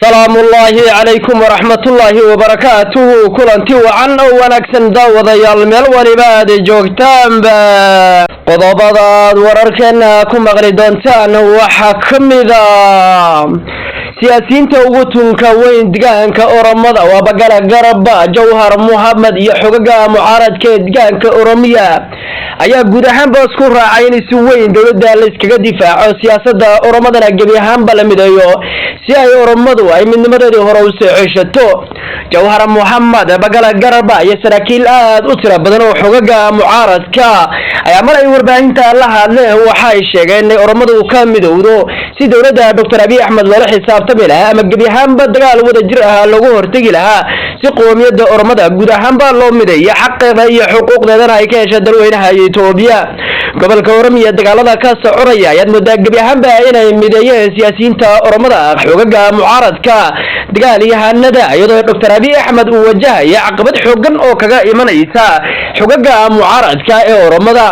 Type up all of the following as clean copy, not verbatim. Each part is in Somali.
سلام الله عليكم ورحمة الله وبركاته كلنتي وعن ونكسن داود يالميل ولباد جوجتان با قضبضاد ورركنا كم غريدونتان وحكمدا سياسيين توغتون كوين دقان كأورمضة وبقال قربا جوهر محمد يحقق معارض كدقان كأورمية ayaa guud ahaanba isku raacay in si weyn dawladda la iskaga difaaco siyaasadda Oromadana gabi ahaanba la midayo si ay Oromadu ay midnimadeedii hore u soo ceshato Jawhar Muhammad bagala garba iyo saraakiil aad u tiro badan oo xogaga mucaaradka ayaa mar ay warbaahinta la hadleen waxa ay sheegeen in Oromadu ka midowdo si dawladda Dr. Abiy Ahmed loo xisaabtami lahaa ama gabi ahaanba dagaal wada jir ah lagu hortagi lahaa si qoomiyadda Oromada guud ahaanba loo mideeyo xaqeeda iyo xuquuqdeedana ay ka hesho dalweynaha Itoobiya gobolka Oromiya dagaalada ka soconaya ayad moodaa gabi ahaanba inay mideeyeen siyaasiyiinta Oromada xogaga mucaaradka dagaalyahanada iyadoo Dr. Abiy Ahmed uu wajahay caqabad xooggan oo kaga imanaysa xogaga mucaaradka ee Oromada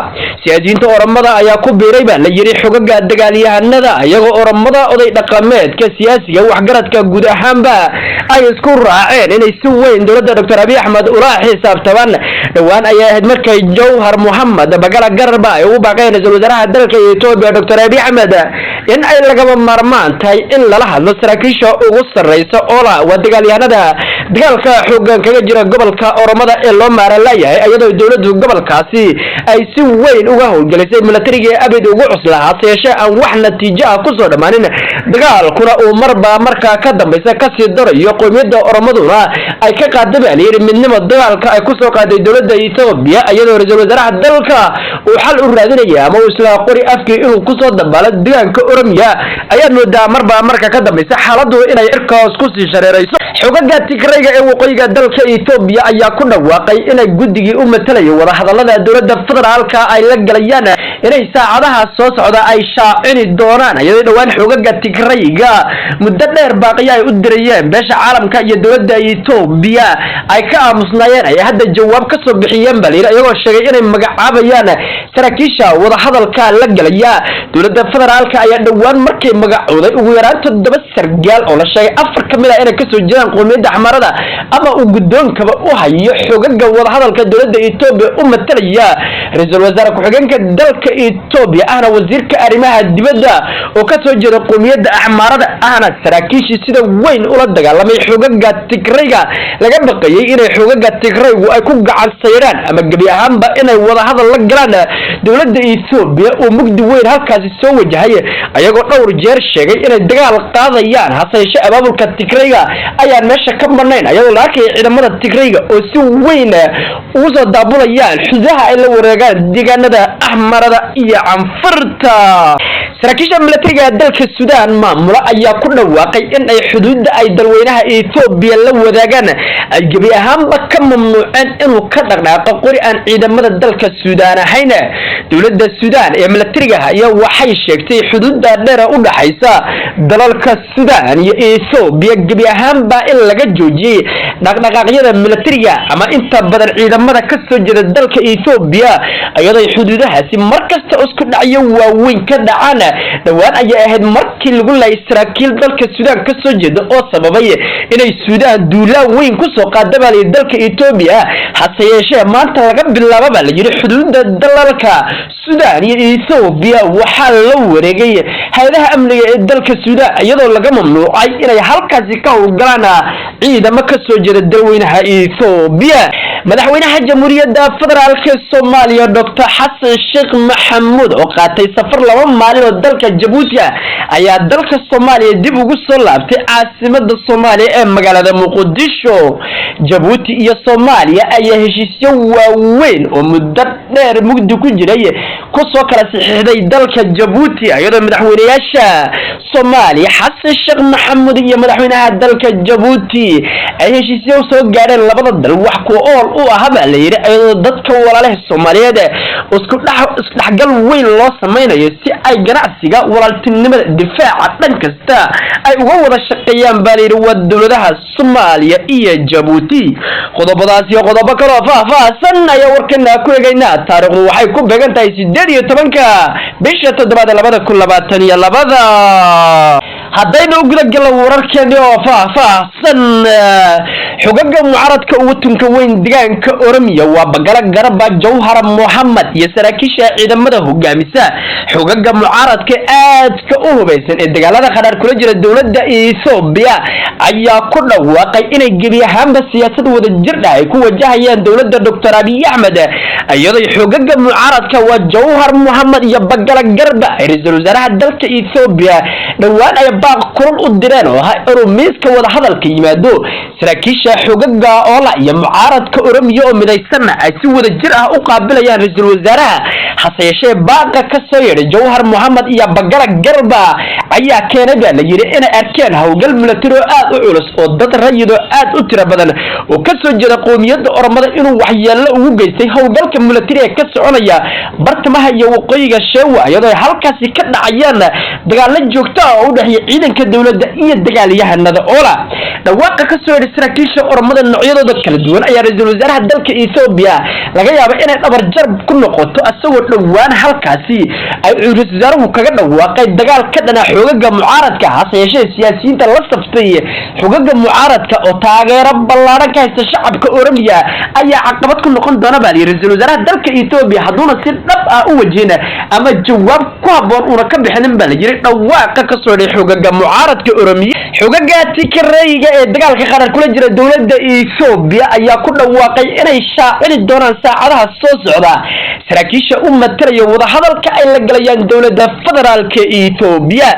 siyaasiyiinta Oromada ayaa ku biiray baa la yiri xogaga dagaalyahanada iyagoo Oromada oday dhaqameedka siyaasiga waxgaradka guud ahaanba ay isku raaceen inay si weyn dawladda Dr. Abiy Ahmed ula xisaabtamaan dhawaan ay ahayd markay Jawhar Muhammad bagala garba ay u baaqeen wasaaraha dalka Itoobiya Dr. Abiy Ahmed in ay laga marmaan tahay in lala hadlo saraakiisha ugu sareysa oo la wadagaalyahanada dagaalka xooggan kaga jira gobolka Oromada ee loo maaralayahay iyadoo dawladdu gobolkaasi ay si weyn uga howlgelisay militariga abid ugu cuslaha yeeshay aan wax natiijo ah ku soo dhamaanin dagaalkuna uu marka ka dambaysa ka sii darayo qoomiyadda Oromaduna ay ka qaadabaan midnimo dagaalka ay ku soo qaaday dawladda Itoobiya iyadoo ra'iisul wasaaraha dalka uu xal u raadinaya ama isla qori afkii inuu ku soo dabaalo deegaanka Oromiya ayaa moodaa marka ka dambaysa xaaladdu inay irkaas ku sii shareerayso xogaga Tigrayga ee waqooyiga dalka Itoobiya ayaa ku dhawaaqay inay guddigii u matalayo wada hadallada dawladda federaalka ay la galayaan inay saacadaha soo socda ay shaacini doonaan iyadoo dhawaan xogaga Tigrayga muddo dheer baaqi ay u dirayeen beesha caalamka iyo dawladda Itoobiya ay ka aamusnaayeen ay hadda jawaab ka soo bixiyeen baliir iyagoo sheegay inay magacaabayaan saraakiisha wada hadalka la galaya dawladda federaalka ayaa dhawaan markay magacooday ugu yaraan 7 sargaal oo la sheegay 4 kamid ah inay ka soo jiraan qoomiyadda Axmarada ama uu gudoonkaba u hayo xogaga wada hadalka dawladda Itoobiya u matalaya ra'iisul wasaare ku-xigeenka dalka Itoobiya ahna wasiirka arrimaha dibadda oo ka soo jeeda qoomiyadda Axmarada ahna saraakiishii sida weyn ula dagaalamay xogaga Tigrayga laga baqayay inay xogaga Tigraygu ay ku gacan sayraan ama gabi ahaanba inay wada hadal la galaan dawladda Itoobiya oo mugdi weyn halkaas soo wajahay ayagoo dhowr jeer sheegay inay dagaal qaadayaan hase yeeshee abaabulka Tigrayga ayaa meesha ka marnayn ayadoo laakiin ciidamada Tigrayga oo si weyn u soo daabulayaan xuduudaha ay la wareegaan deegaanada Axmarada iyo Canfarta saraakiisha militariga dalka Suudaan maamula ayaa ku dhawaaqay in ay xuduudda ay dalweynaha Itoobiya la wadaagaan ay gabi ahaanba ka mamnuuceen inuu ka dhaqdhaqaaqo qori aan ciidamada dalka Suudaan ahayn dawladda Suudaan ee militariga ayaa waxay sheegtay xuduudda dheer u dhaxaysa dalalka Suudaan iyo Itoobiya gabi ahaanba in laga joojiyay dhaqdhaqaaqyada militariga ama inta badan ciidamada ka soo jeeda dalka Itoobiya iyadoo xuduudahaasi markasta isku dhacyo waaweyn ka dhacaan dhawaan ayaa ahayd markii lagu laayay saraakiil dalka Suudaan ka soo jeeda oo sababay inay Suudaan duulaan weyn ku soo qaadabay dalka Itoobiya hase yeeshee maanta laga bilaabo la yiri xuduudda dalalka Suudaan iyo Itoobiya waxa la wareegay hay'adaha amniga ee dalka Suudaan iyadoo laga mamnuucay inay halkaasi ka howlgalaan ciidamo ka soo jeeda dalweynaha Itoobiya madaxweynaha jamhuuriyadda federaalka Soomaaliya Dr. Xasan Sheekh Maxamuud oo qaatay safar 2 maalin oo dalka Djibouti ayaa dalka Soomaaliya dib ugu soo laabtay caasimadda Soomaaliya ee magaalada Muqdisho Djibouti iyo Soomaaliya ayaa heshiisyo waaweyn oo muddo dheer mugdi ku jiray ku soo kala saxiixday dalka Djibouti iyadoo madaxweynayaasha Soomaaliya Xasan Sheekh Maxamuud iyo madaxweynaha dalka Djibouti ay heshiisyo soo gaareen labada dal wax ku ool u ahaba la yiri ayadoo dadka walaalaha Soomaaliyeed isku dhaxgal weyn loo sameeyo si ay ganacsiga walaaltinimada difaaca dhan kasta ay uga wada shaqeeyaan bariir wadawladaha Soomaaliya iyo Djibouti qodobadaas iyo qodobo kale oo faahfaahsan ayaa warkana ku eegaynaa taariikhdu waxay ku beegan tahay 18 bisha 7 2022 haddayna u guda galo wararkeeni oo faahfaahsan xogaga mucaaradka ugu tunka weyn deegaanka Oromiya waa Bagala Garba Jawhar Mohammed iyo saraakiisha ciidamada hogaamisa xogaga mucaaradka aadka u hubeysan ee dagaalada qadar kula jira dawladda Itoobiya ayaa ku dhawaaqay inay gebi ahaanba siyaasad wada jir ah ay ku wajahayaan dawladda Dr. Abiy Ahmed iyadoo xogaga mucaaradka waa Jawhar Mohammed iyo Bagala Garba ra'iisul wasaaraha dalka Itoobiya dhawaan ay baaq kulul u direen oo hay Oromiiska wada hadalka yimaado saraakiisha xogaga oola iyo mucaaradka Oromiya oo midaysan ay si wada jir ah u qaabilayaan ra'iisul wasaaraha haseeshee baaqa ka soo yeeray Jawhar Mohammed iyo Bagala Garba ayaa keenay la yiri in arkeen hawgal military aad u culus oo dad rayido aad u tira badan oo ka soo jeeda qoomiyadda Oromada inuu waxyeello ugu geystay hawgalka military ee ka soconaya bartamaha iyo waqooyiga Sheewa iyadoo halkaasi ka dhacayaan dagaal joogto ah oo u dhaxay ciidanka dawladda iyo dagaalyahanada oola dhawaaqa ka soo yeeray saraakiisha Oromada noocyadooda kala duwan ayaa ra'iisul wasaaraha dalka Itoobiya laga yaabay inay dhabar jarb ku noqoto asagoo dhawaan halkaasi ay ra'iisul wasaaruhu kaga dhawaaqay dagaal ka dhana xogaga mucaaradka haseeshee siyaasiyiinta la saftay xogaga mucaaradka oo taageero ballaaran ka haysta shacabka Oromiya ayaa caqabad ku noqon doona baa ra'iisul wasaaraha dalka Itoobiya hadduna si dhab ah u wajahna ama jawaab ku haboon una ka bixinin baa la yiri dhawaaqa ka soo yeeray xogaga mucaaradka Oromiya xogaga Tigrayga ee dagaalka qaran kula jira dawladda Itoobiya ayaa ku dhawaaqay inay shaaciri doonaan saacadaha soo socda saraakiisha u matalaya wada hadalka ay la galayaan dawladda federaalka Itoobiya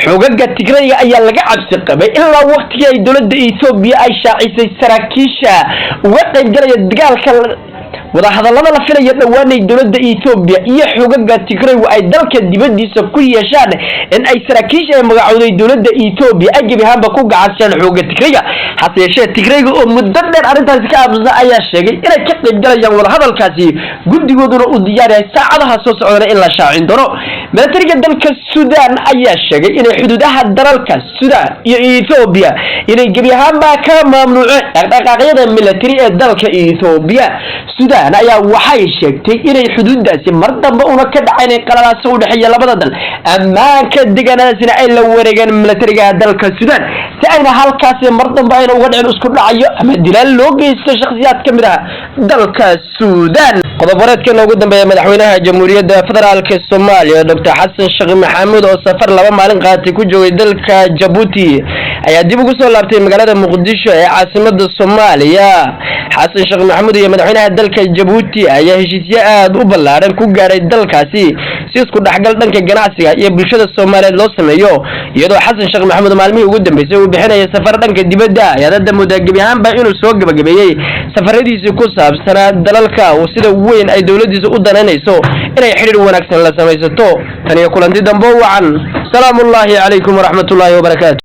xogaga Tigrayga ayaa laga cabsi qabay ilaa waqtigii ay dawladda Itoobiya ay shaacisay saraakiisha uga qayb galaya dagaalka wada hadallada la filayo dhawaanay dawladda Itoobiya iyo xogaga Tigrayga ay dalka dibadiisa ku yeeshaan in ay saraakiisha ay magacowday dawladda Itoobiya ay gebi ahaanba ku gacansan xogaga Tigrayga haseeshee Tigrayga oo muddo dheer arintaasi ka aamusan ayaa sheegay inay ka qayb galayaan wada hadalkaasi guddigooduna u diyaariyay saacadaha soo socda in la shaacin doono militariga dalka Suudaan ayaa sheegay inay xuduudaha dalalka Suudaan iyo Itoobiya inay gebi ahaanba ka mamnuuceen dhaqdhaqaaqyada militari ee dalka Itoobiya Suudaan ayaa waxay sheegtay inay xuduudaasi mar dambe una ka dhacayn qalalaas u dhaxeeya labada dal ammaanka deegaanadaasina ay la wareegaan militariga dalka Suudaan si ayna halkaasi mar dambe ayna uga dhicin isku dhacayo ama dilal loo geysto shakhsiyaad ka mid ah dalka Suudaan qodobareedkan ugu dambeeyay madaxweynaha jamhuuriyadda federaalka Soomaaliya Dr. Xasan Sheekh Maxamuud oo safar laba maalin qaatay ku joogay dalka Djibouti ayaa dib ugu soo laabtay magaalada Muqdisho ee caasimadda Soomaaliya Xasan Sheekh Maxamuud iyo madaxweynaha dalka Djibouti ayaa heshiisyo aad u ballaaran ku gaaray dalkaasi si isku dhaxgal dhanka ganacsiga iyo bulshada Soomaaliyeed loo sameeyo iyadoo Xasan Sheekh Maxamuud maalmihii ugu dambeysay uu bixinayay safar dhanka dibadda ayada muddo gebi ahaanba inuu soo gabagabeeyay safaradiisa ku saabsanaa dalalka oo sida weyn ay dawladdiisa u danaynayso inay xiriir wanaagsan la samaysato tan iyo kulanti dambe wacan salaamullaahi calaykum waraxmatullaahi wabarakaatuh